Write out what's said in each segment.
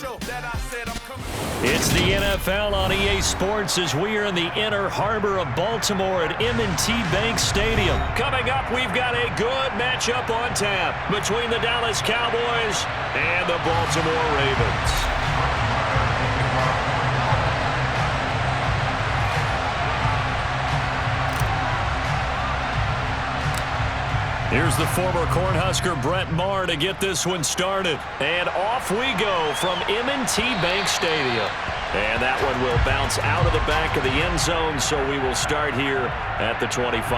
It's the NFL on EA Sports as we are in the inner harbor of Baltimore at M&T Bank Stadium. Coming up, we've got a good matchup on tap between the Dallas Cowboys and the Baltimore Ravens. Here's the former Cornhusker Brett Maher to get this one started. And off we go from M&T Bank Stadium. And that one will bounce out of the back of the end zone, so we will start here at the 25.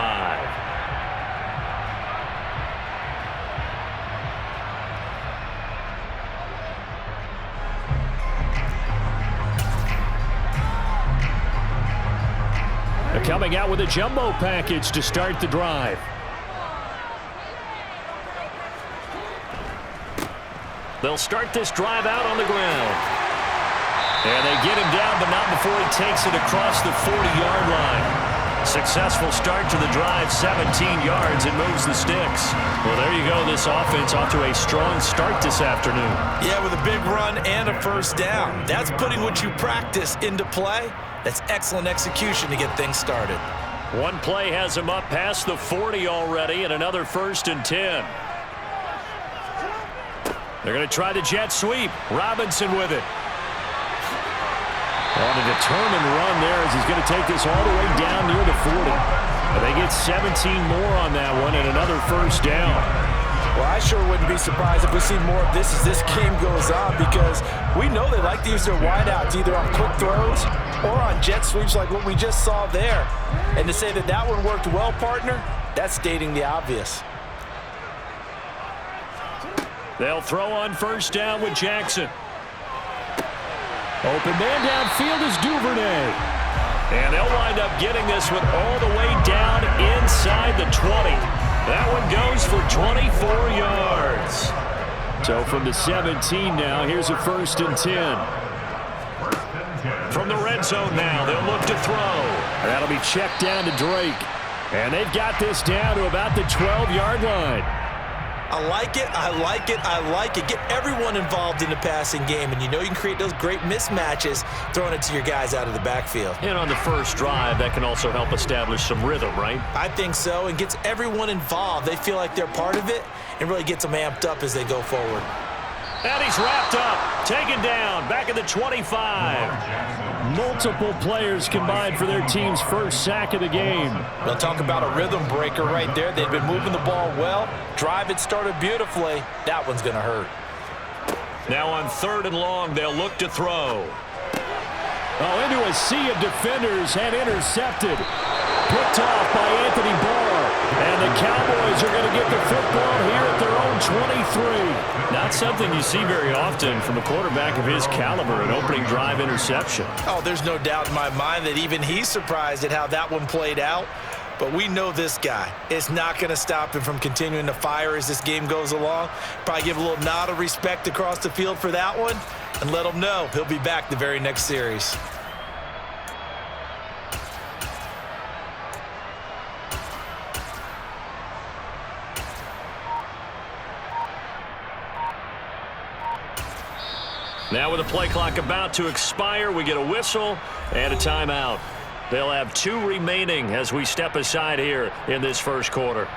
They're coming out with a jumbo package to start the drive. They'll start this drive out on the ground. And they get him down, but not before he takes it across the 40-yard line. Successful start to the drive, 17 yards, and moves the sticks. Well, there you go. This offense off to a strong start this afternoon. Yeah, with a big run and a first down. That's putting what you practice into play. That's excellent execution to get things started. One play has him up past the 40 already, and another 1st and 10. They're going to try the jet sweep. Robinson with it. On a determined run there as he's going to take this all the way down near the 40. And they get 17 more on that one and another first down. Well, I sure wouldn't be surprised if we see more of this as this game goes on, because we know they like to use their wideouts either on quick throws or on jet sweeps like what we just saw there. And to say that that one worked well, partner, that's stating the obvious. They'll throw on first down with Jackson. Open man downfield is Duvernay. And they'll wind up getting this one all the way down inside the 20. That one goes for 24 yards. So from the 17 now, here's a 1st and 10. From the red zone now, they'll look to throw. And that'll be checked down to Drake. And they've got this down to about the 12-yard line. I like it, I like it, I like it. Get everyone involved in the passing game, and you know you can create those great mismatches throwing it to your guys out of the backfield. And on the first drive, that can also help establish some rhythm, right? I think so, and gets everyone involved. They feel like they're part of it and really gets them amped up as they go forward. And he's wrapped up, taken down, back at the 25. Multiple players combined for their team's first sack of the game. We'll talk about a rhythm breaker right there. They've been moving the ball well. Drive it started beautifully. That one's going to hurt. Now on 3rd and long, they'll look to throw. Oh, into a sea of defenders and intercepted. Picked off by Anthony Barr. And the Cowboys are going to get the football here at their own 23. Not something you see very often from a quarterback of his caliber, an opening drive interception. Oh, there's no doubt in my mind that even he's surprised at how that one played out. But we know this guy. It's not going to stop him from continuing to fire as this game goes along. Probably give a little nod of respect across the field for that one and let him know he'll be back the very next series. Now with the play clock about to expire, we get a whistle and a timeout. They'll have 2 remaining as we step aside here in this first quarter.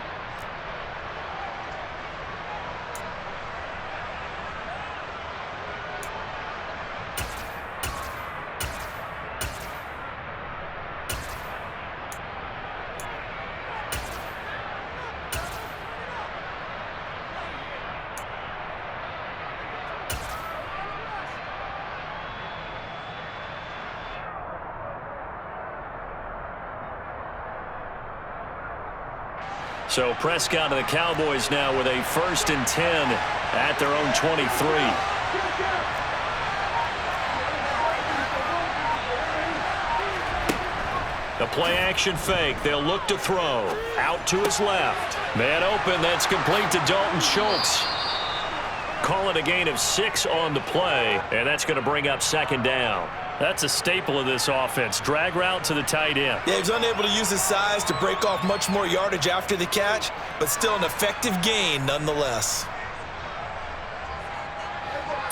So Prescott and the Cowboys now with a 1st and 10 at their own 23. The play action fake. They'll look to throw. Out to his left. Man open. That's complete to Dalton Schultz. Call it a gain of 6 on the play, and that's going to bring up 2nd down. That's a staple of this offense. Drag route to the tight end. Yeah, he was unable to use his size to break off much more yardage after the catch, but still an effective gain nonetheless.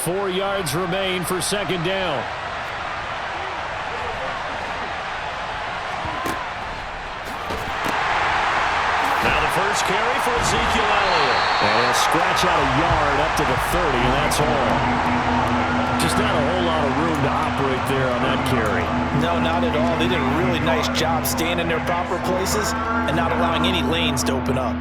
4 yards remain for second down. Now the first carry for Ezekiel Elliott. And he'll scratch out a yard up to the 30, and that's all. Just not a whole lot of room to operate there on that carry. No, not at all. They did a really nice job staying in their proper places and not allowing any lanes to open up.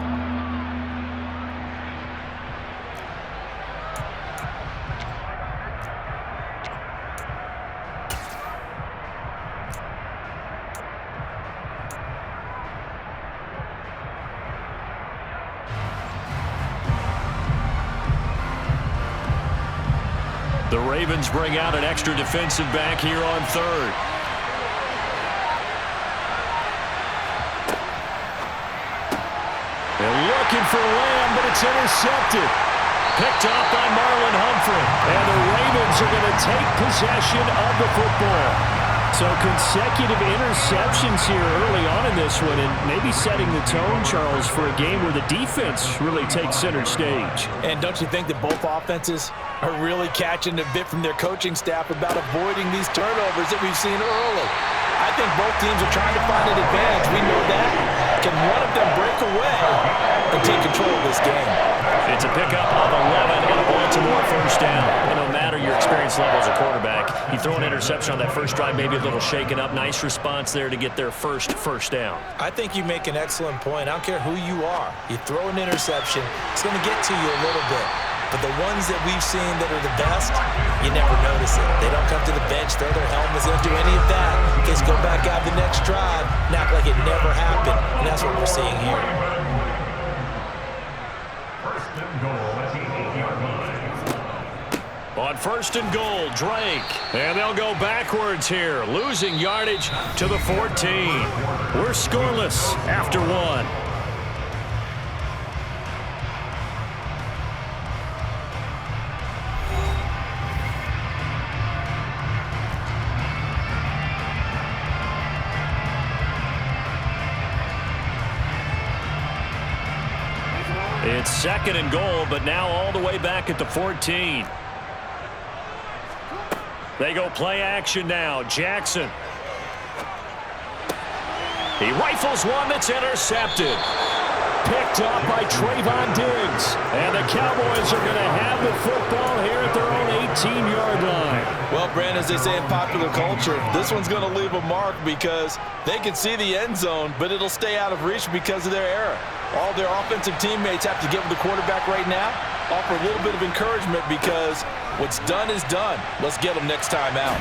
The Ravens bring out an extra defensive back here on third. They're looking for Lamb, but it's intercepted. Picked off by Marlon Humphrey. And the Ravens are going to take possession of the football. So consecutive interceptions here early on in this one, and maybe setting the tone, Charles, for a game where the defense really takes center stage. And don't you think that both offenses are really catching a bit from their coaching staff about avoiding these turnovers that we've seen early? I think both teams are trying to find an advantage. We know that. Can one of them break away and take control of this game? It's a pickup of 11 and a Baltimore first down. And no matter your experience level as a quarterback, you throw an interception on that first drive, maybe a little shaken up. Nice response there to get their first down. I think you make an excellent point. I don't care who you are. You throw an interception, it's going to get to you a little bit. But the ones that we've seen that are the best, you never notice it. They don't come to the bench, throw their helmets, they don't do any of that. Just go back out the next drive and act like it never happened. And that's what we're seeing here. On first and goal, Drake. And they'll go backwards here, losing yardage to the 14. We're scoreless after one. It's second and goal, but now all the way back at the 14. They go play action now. Jackson. He rifles one that's intercepted. Picked up by Trayvon Diggs. And the Cowboys are going to have the football here at their own 18-yard line. Well, Brandon, as they say in popular culture, this one's going to leave a mark because they can see the end zone, but it'll stay out of reach because of their error. All their offensive teammates have to give the quarterback right now, offer a little bit of encouragement because what's done is done. Let's get him next time out.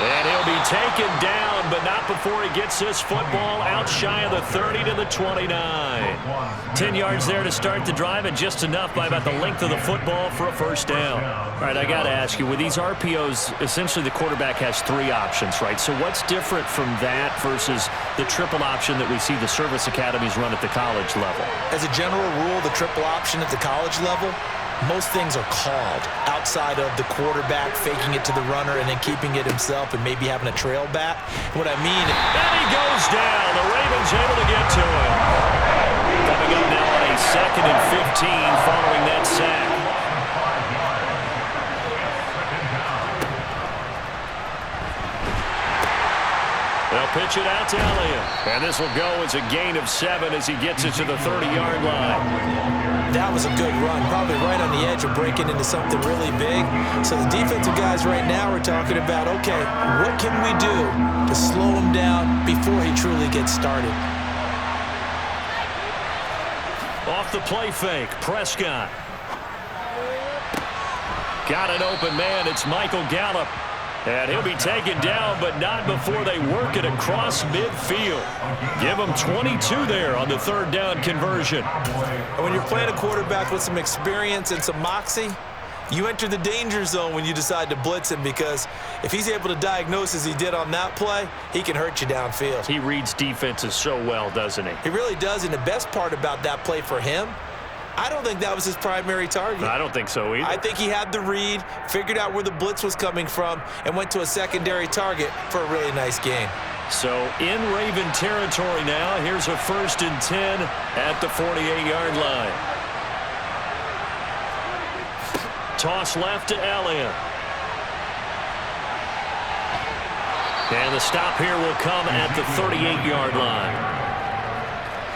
And he'll be taken down, but not before he gets this football out shy of the 30 to the 29. 10 yards there to start the drive, and just enough by about the length of the football for a first down. All right, I got to ask you, with these RPOs, essentially the quarterback has three options, right? So what's different from that versus the triple option that we see the service academies run at the college level? As a general rule, the triple option at the college level, most things are called outside of the quarterback faking it to the runner and then keeping it himself and maybe having a trail back. What I mean... And he goes down. The Ravens able to get to him. Coming up now on a 2nd and 15 following that sack. They'll pitch it out to Elliott. And this will go as a gain of 7 as he gets it to the 30-yard line. That was a good run, probably right on the edge of breaking into something really big. So the defensive guys right now are talking about, okay, what can we do to slow him down before he truly gets started? Off the play fake, Prescott. Got an open man, it's Michael Gallup. And he'll be taken down, but not before they work it across midfield. Give him 22 there on the third down conversion. And when you're playing a quarterback with some experience and some moxie, you enter the danger zone when you decide to blitz him, because if he's able to diagnose as he did on that play, he can hurt you downfield. He reads defenses so well, doesn't he? He really does, and the best part about that play for him, I don't think that was his primary target. I don't think so either. I think he had the read, figured out where the blitz was coming from, and went to a secondary target for a really nice gain. So in Raven territory now, here's a 1st and 10 at the 48-yard line. toss left to Elliott. And the stop here will come at the 38-yard line.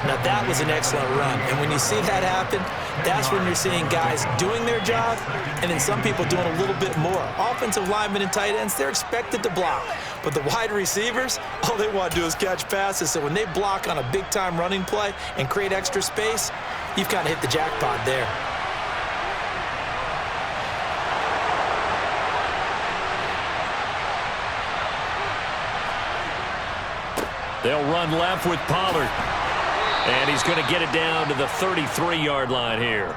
Now, that was an excellent run. And when you see that happen, that's when you're seeing guys doing their job and then some people doing a little bit more. Offensive linemen and tight ends, they're expected to block. But the wide receivers, all they want to do is catch passes. So when they block on a big-time running play and create extra space, you've kind of hit the jackpot there. They'll run left with Pollard. And he's going to get it down to the 33-yard line here.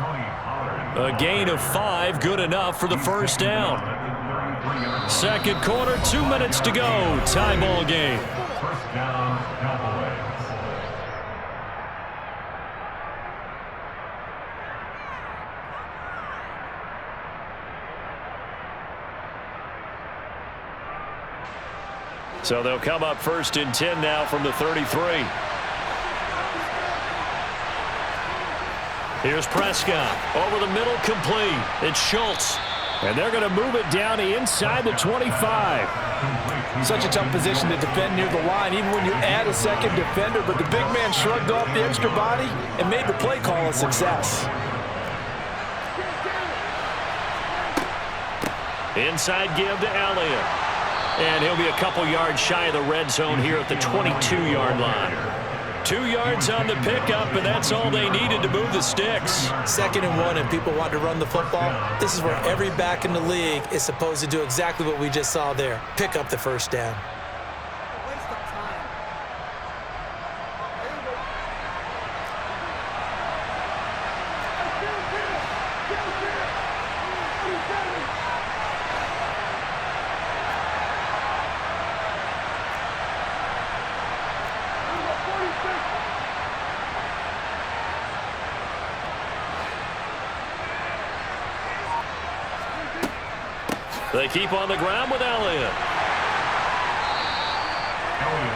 A gain of 5, good enough for the first down. Second quarter, 2 minutes to go. Tie ball game. First down, Cowboys. So they'll come up first and 10 now from the 33. Here's Prescott. Over the middle, complete. It's Schultz. And they're going to move it down inside the 25. Such a tough position to defend near the line, even when you add a second defender. But the big man shrugged off the extra body and made the play call a success. Inside give to Elliott. And he'll be a couple yards shy of the red zone here at the 22-yard line. 2 yards on the pickup, and that's all they needed to move the sticks. 2nd and 1, and people want to run the football. This is where every back in the league is supposed to do exactly what we just saw there. Pick up the first down. They keep on the ground with Elliott.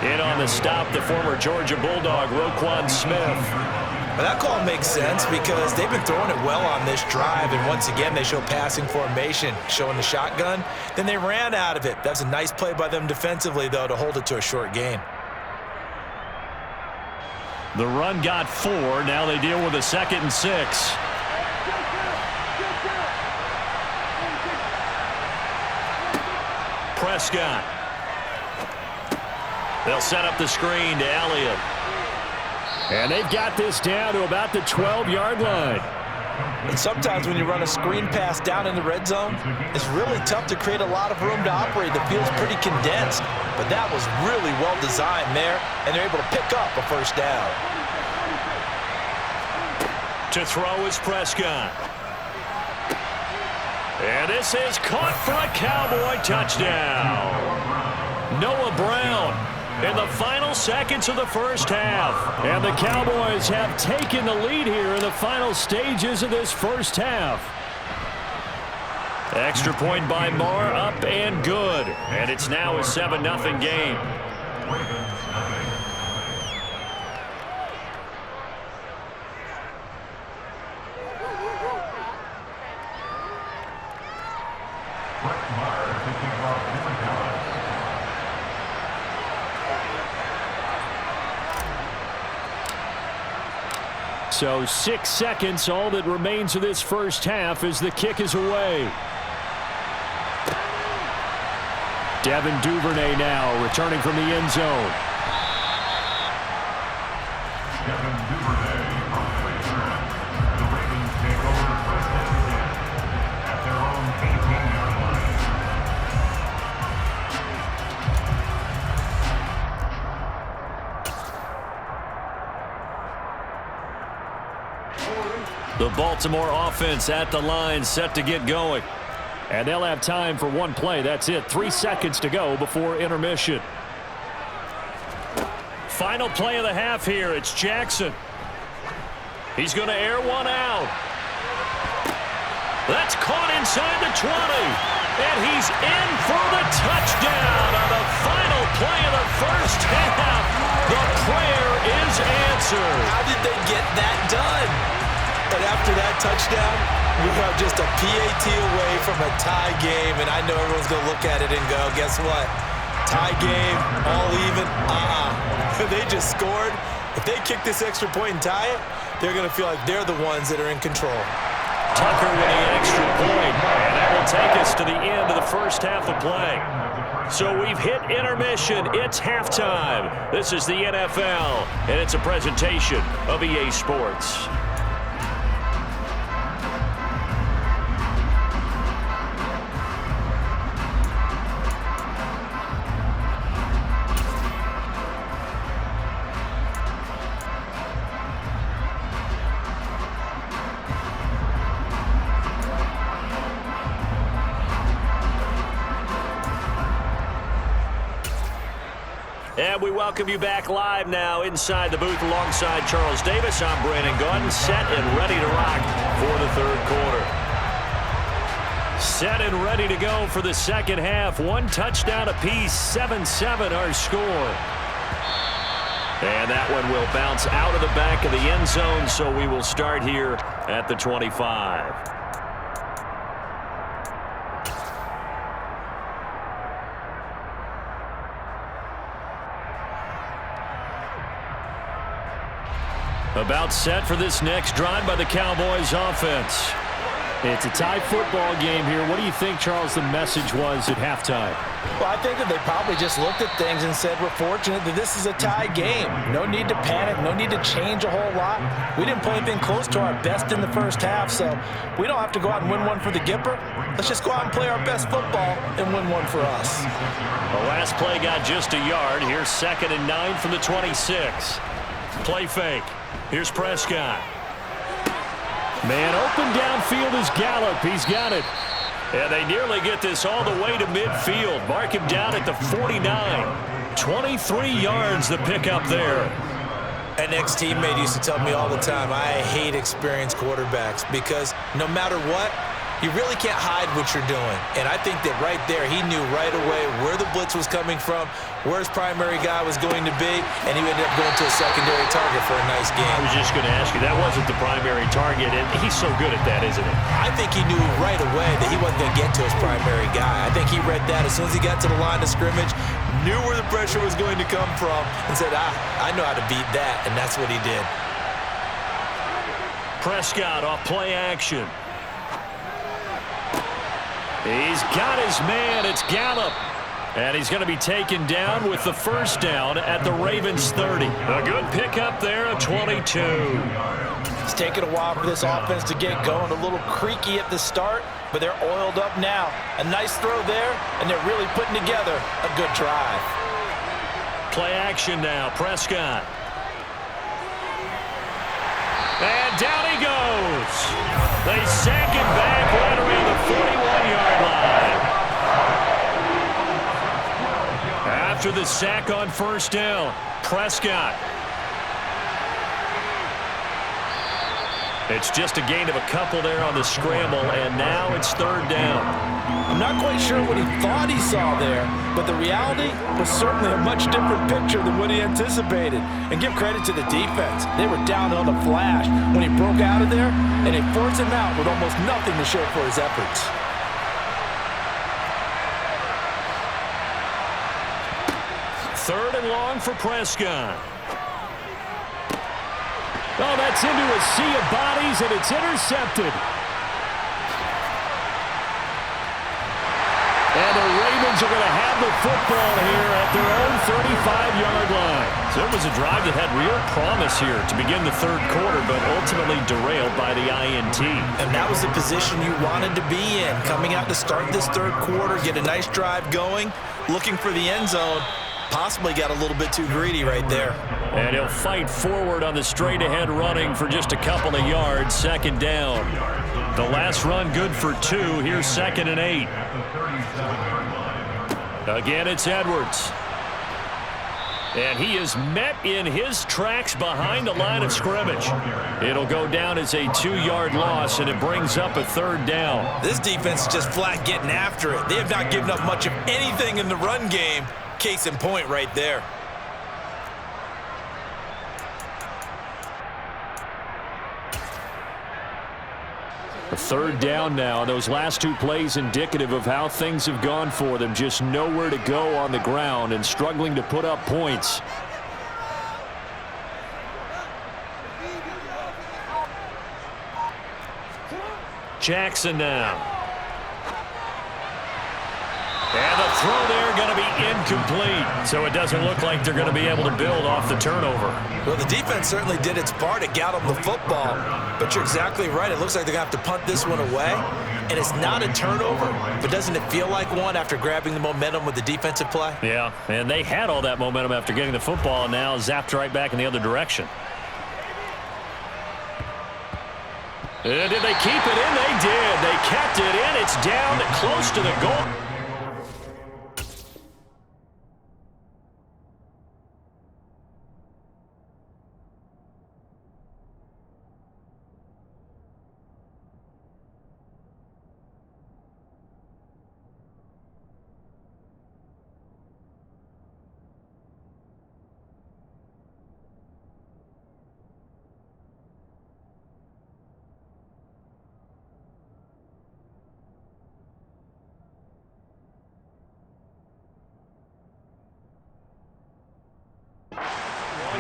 In on the stop, the former Georgia Bulldog, Roquan Smith. Well, that call makes sense because they've been throwing it well on this drive, and once again they show passing formation, showing the shotgun. Then they ran out of it. That's a nice play by them defensively, though, to hold it to a short gain. The run got 4. Now they deal with a 2nd and 6. Prescott. They'll set up the screen to Elliott. And they've got this down to about the 12-yard line. And sometimes when you run a screen pass down in the red zone, it's really tough to create a lot of room to operate. The field's pretty condensed. But that was really well designed there, and they're able to pick up a first down. To throw is Prescott. And this is caught for a Cowboy touchdown. Noah Brown in the final seconds of the first half. And the Cowboys have taken the lead here in the final stages of this first half. Extra point by Marr, up and good. And it's now a 7-0 game. So 6 seconds, all that remains of this first half as the kick is away. Devin Duvernay now returning from the end zone. Devin Duvernay on the return. The Ravens take over first and 10 at their own 18-yard line. The Baltimore offense at the line, set to get going. And they'll have time for one play. That's it. 3 seconds to go before intermission. Final play of the half here. It's Jackson. He's going to air one out. That's caught inside the 20. And he's in for the touchdown on the final play of the first half. The prayer is answered. How did they get that done? But after that touchdown, We are just a PAT away from a tie game, and I know everyone's going to look at it and go, guess what? Tie game, all even, They just scored. If they kick this extra point and tie it, they're going to feel like they're the ones that are in control. Tucker with the extra point, and that will take us to the end of the first half of play. So we've hit intermission. It's halftime. This is the NFL, and it's a presentation of EA Sports. And we welcome you back live now inside the booth alongside Charles Davis. I'm Brandon Gaudin, set and ready to rock for the third quarter. Set and ready to go for the second half. One touchdown apiece, 7-7 our score. And that one will bounce out of the back of the end zone, so we will start here at the 25. About set for this next drive by the Cowboys offense. It's a tie football game here. What do you think, Charles, the message was at halftime? Well, I think that they probably just looked at things and said, we're fortunate that this is a tie game. No need to panic. No need to change a whole lot. We didn't play anything close to our best in the first half, so we don't have to go out and win one for the Gipper. Let's just go out and play our best football and win one for us. The last play got just a yard. Here's 2nd and 9 from the 26. Play fake. Here's Prescott. Man open downfield is Gallup. He's got it. And they nearly get this all the way to midfield. Mark him down at the 49. 23 yards the pickup there. An ex-teammate used to tell me all the time, I hate experienced quarterbacks because no matter what, you really can't hide what you're doing. And I think that right there, he knew right away where the blitz was coming from, where his primary guy was going to be, and he ended up going to a secondary target for a nice game. I was just going to ask you, that wasn't the primary target, and he's so good at that, isn't he? I think he knew right away that he wasn't going to get to his primary guy. I think he read that as soon as he got to the line of scrimmage, knew where the pressure was going to come from, and said, I know how to beat that, and that's what he did. Prescott off play action. He's got his man. It's Gallup. And he's going to be taken down with the first down at the Ravens 30. A good pickup there at 22. It's taken a while for this offense to get going. A little creaky at the start, but they're oiled up now. A nice throw there, and they're really putting together a good drive. Play action now. Prescott. And down he goes. They sack him back right around the 41-yard line. After the sack on first down, Prescott. It's just a gain of a couple there on the scramble, and now it's third down. I'm not quite sure what he thought he saw there, but the reality was certainly a much different picture than what he anticipated. And give credit to the defense. They were down on the flash when he broke out of there, and they forced him out with almost nothing to show for his efforts. Third and long for Prescott. Oh, that's into a sea of bodies, and it's intercepted. And the Ravens are going to have the football here at their own 35-yard line. So it was a drive that had real promise here to begin the third quarter, but ultimately derailed by the INT. And that was the position you wanted to be in. Coming out to start this third quarter, get a nice drive going, looking for the end zone. Possibly got a little bit too greedy right there. And he'll fight forward on the straight-ahead running for just a couple of yards. Second down. The last run good for 2. Here's 2nd and 8. Again, it's Edwards. And he is met in his tracks behind the line of scrimmage. It'll go down as a 2-yard loss, and it brings up a third down. This defense is just flat getting after it. They have not given up much of anything in the run game. Case in point right there. A third down now. Those last two plays indicative of how things have gone for them. Just nowhere to go on the ground and struggling to put up points. Jackson now. And the throw there going to be incomplete. So it doesn't look like they're going to be able to build off the turnover. Well, the defense certainly did its part to get them the football. But you're exactly right. It looks like they're going to have to punt this one away. And it's not a turnover. But doesn't it feel like one after grabbing the momentum with the defensive play? Yeah, and they had all that momentum after getting the football and now zapped right back in the other direction. And did they keep it in? They did. They kept it in. It's down close to the goal.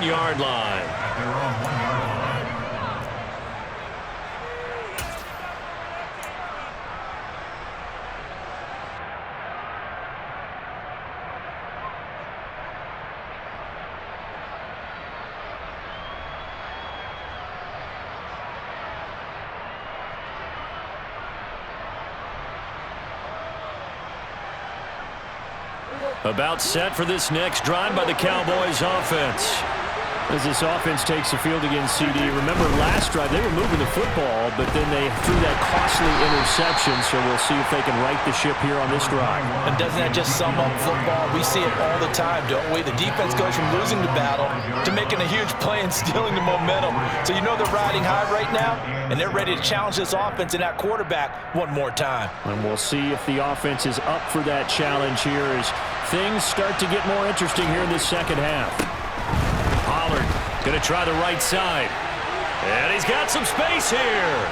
Yard line. Their own 1 yard line. About set for this next drive by the Cowboys offense. As this offense takes the field against CD. Remember last drive they were moving the football, but then they threw that costly interception, so we'll see if they can right the ship here on this drive. And doesn't that just sum up football? We see it all the time, don't we? The defense goes from losing the battle to making a huge play and stealing the momentum. So you know they're riding high right now, and they're ready to challenge this offense and that quarterback one more time. And we'll see if the offense is up for that challenge here as things start to get more interesting here in this second half. Pollard going to try the right side. And he's got some space here.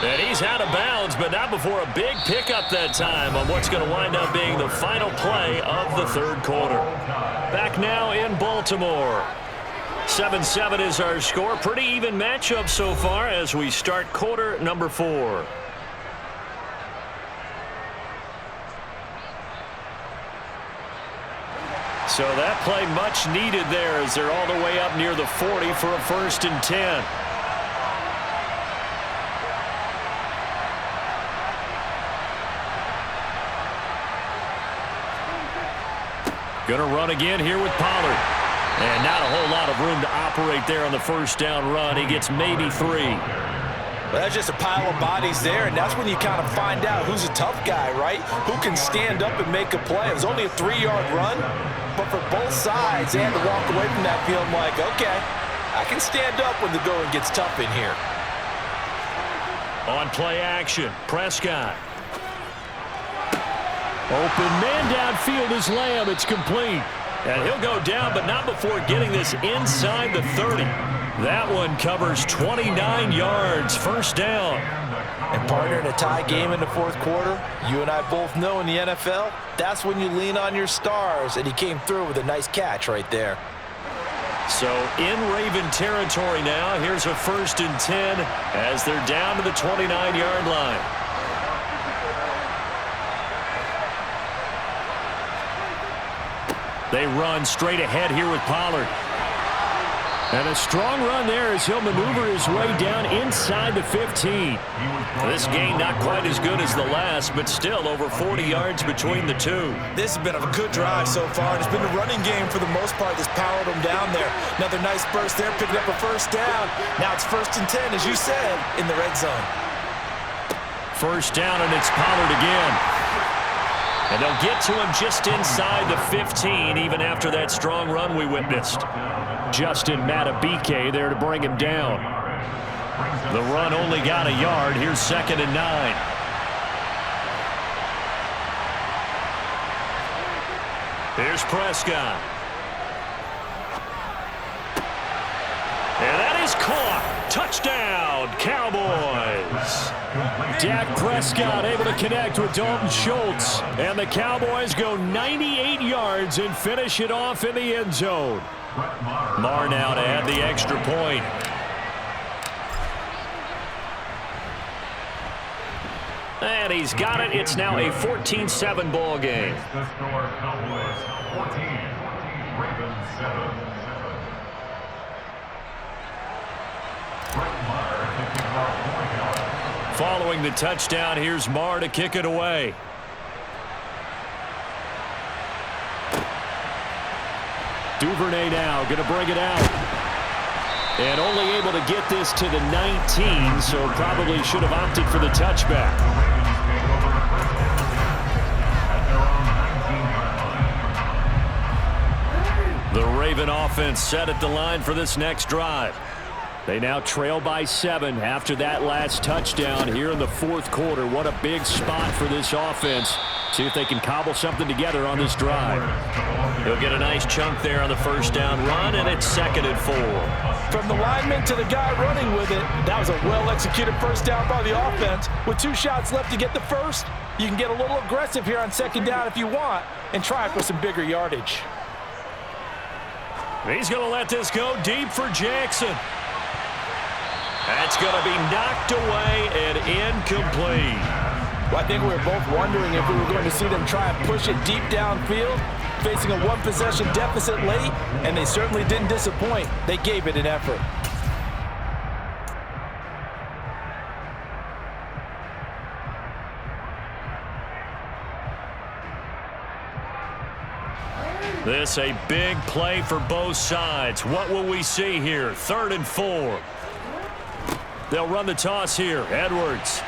And he's out of bounds, but not before a big pickup that time on what's going to wind up being the final play of the third quarter. Back now in Baltimore. 7-7 is our score. Pretty even matchup so far as we start quarter number 4. So that play much needed there as they're all the way up near the 40 for a 1st and 10. Gonna run again here with Pollard. And not a whole lot of room to operate there on the first down run. He gets maybe 3. Well, that's just a pile of bodies there, and that's when you kind of find out who's a tough guy, right? Who can stand up and make a play. It was only a 3-yard run, but for both sides, they had to walk away from that field like, okay, I can stand up when the going gets tough in here. On play action, Prescott. Open man downfield is Lamb. It's complete. And he'll go down, but not before getting this inside the 30. That one covers 29 yards. First down. And partner, in a tie game in the fourth quarter, you and I both know in the NFL, that's when you lean on your stars, and he came through with a nice catch right there. So in Raven territory now, here's a 1st and 10 as they're down to the 29-yard line. They run straight ahead here with Pollard. And a strong run there as he'll maneuver his way down inside the 15. This gain not quite as good as the last, but still over 40 yards between the two. This has been a good drive so far, and it's been a running game for the most part that's powered them down there. Another nice burst there, picking up a 1st down. Now it's 1st and 10, as you said, in the red zone. First down, and it's Pollard again. And they'll get to him just inside the 15, even after that strong run we witnessed. Justin Matabike there to bring him down. The run only got a yard. Here's 2nd and 9. Here's Prescott. And that is caught. Touchdown, Cowboys. Dak Prescott able to connect with Dalton Schultz. And the Cowboys go 98 yards and finish it off in the end zone. Marr now to add the extra point. And he's got it. It's now a 14-7 ball game. The score, Cowboys 14, Ravens 7. Following the touchdown, here's Marr to kick it away. Duvernay now going to bring it out. And only able to get this to the 19, so probably should have opted for the touchback. The Raven offense set at the line for this next drive. They now trail by 7 after that last touchdown here in the fourth quarter. What a big spot for this offense. See if they can cobble something together on this drive. He'll get a nice chunk there on the first down run, and it's 2nd and 4. From the lineman to the guy running with it, that was a well-executed first down by the offense. With 2 shots left to get the first, you can get a little aggressive here on 2nd down if you want and try for some bigger yardage. He's going to let this go deep for Jackson. That's going to be knocked away and incomplete. Well, I think we were both wondering if we were going to see them try and push it deep downfield, facing a 1-possession deficit late, and they certainly didn't disappoint. They gave it an effort. This a big play for both sides. What will we see here? 3rd and 4. They'll run the toss here. Edwards.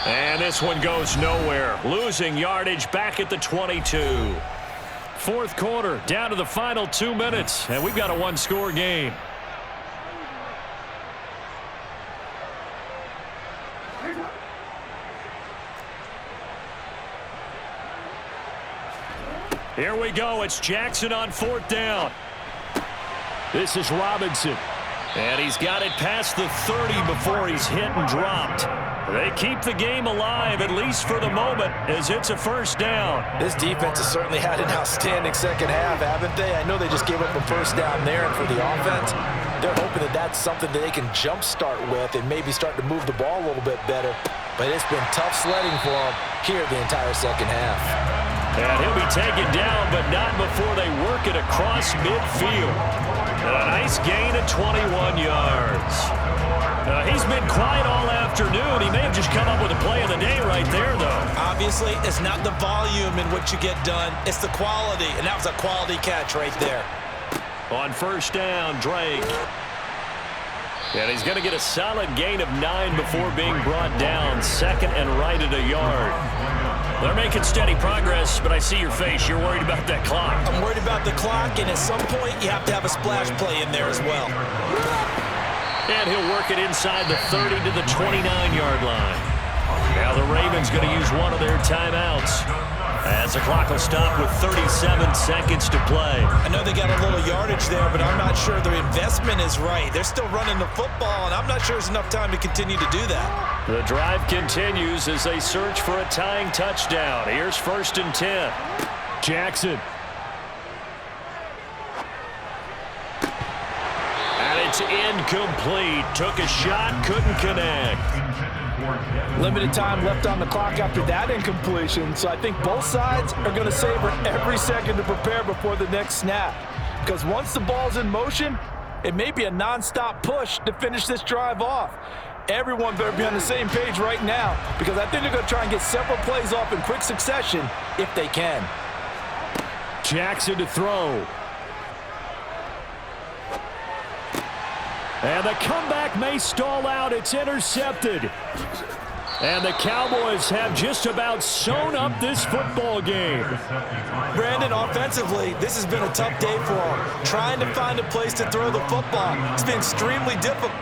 And this one goes nowhere. Losing yardage back at the 22. Fourth quarter, down to the final 2 minutes, and we've got a 1-score game. Here we go. It's Jackson on 4th down. This is Robinson. And he's got it past the 30 before he's hit and dropped. They keep the game alive, at least for the moment, as it's a first down. This defense has certainly had an outstanding second half, haven't they? I know they just gave up a first down there, and for the offense, they're hoping that that's something that they can jumpstart with and maybe start to move the ball a little bit better. But it's been tough sledding for them here the entire second half. And he'll be taken down, but not before they work it across midfield. And a nice gain of 21 yards. He's been quiet all afternoon. He may have just come up with a play of the day right there, though. Obviously, it's not the volume in which you get done. It's the quality, and that was a quality catch right there. On first down, Drake. And he's going to get a solid gain of 9 before being brought down. 2nd and right at a yard. They're making steady progress, but I see your face. You're worried about that clock. I'm worried about the clock, and at some point, you have to have a splash play in there as well. And he'll work it inside the 30 to the 29-yard line. Now the Ravens going to use one of their timeouts, as the clock will stop with 37 seconds to play. I know they got a little yardage there, but I'm not sure their investment is right. They're still running the football, and I'm not sure there's enough time to continue to do that. The drive continues as they search for a tying touchdown. Here's 1st and 10. Jackson. And it's incomplete. Took a shot, couldn't connect. Limited time left on the clock after that incompletion, so I think both sides are going to savor every second to prepare before the next snap. Because once the ball's in motion, it may be a nonstop push to finish this drive off. Everyone better be on the same page right now, because I think they're going to try and get several plays off in quick succession if they can. Jackson to throw. And the comeback may stall out. It's intercepted. And the Cowboys have just about sewn up this football game. Brandon, offensively, this has been a tough day for them. Trying to find a place to throw the football. It's been extremely difficult.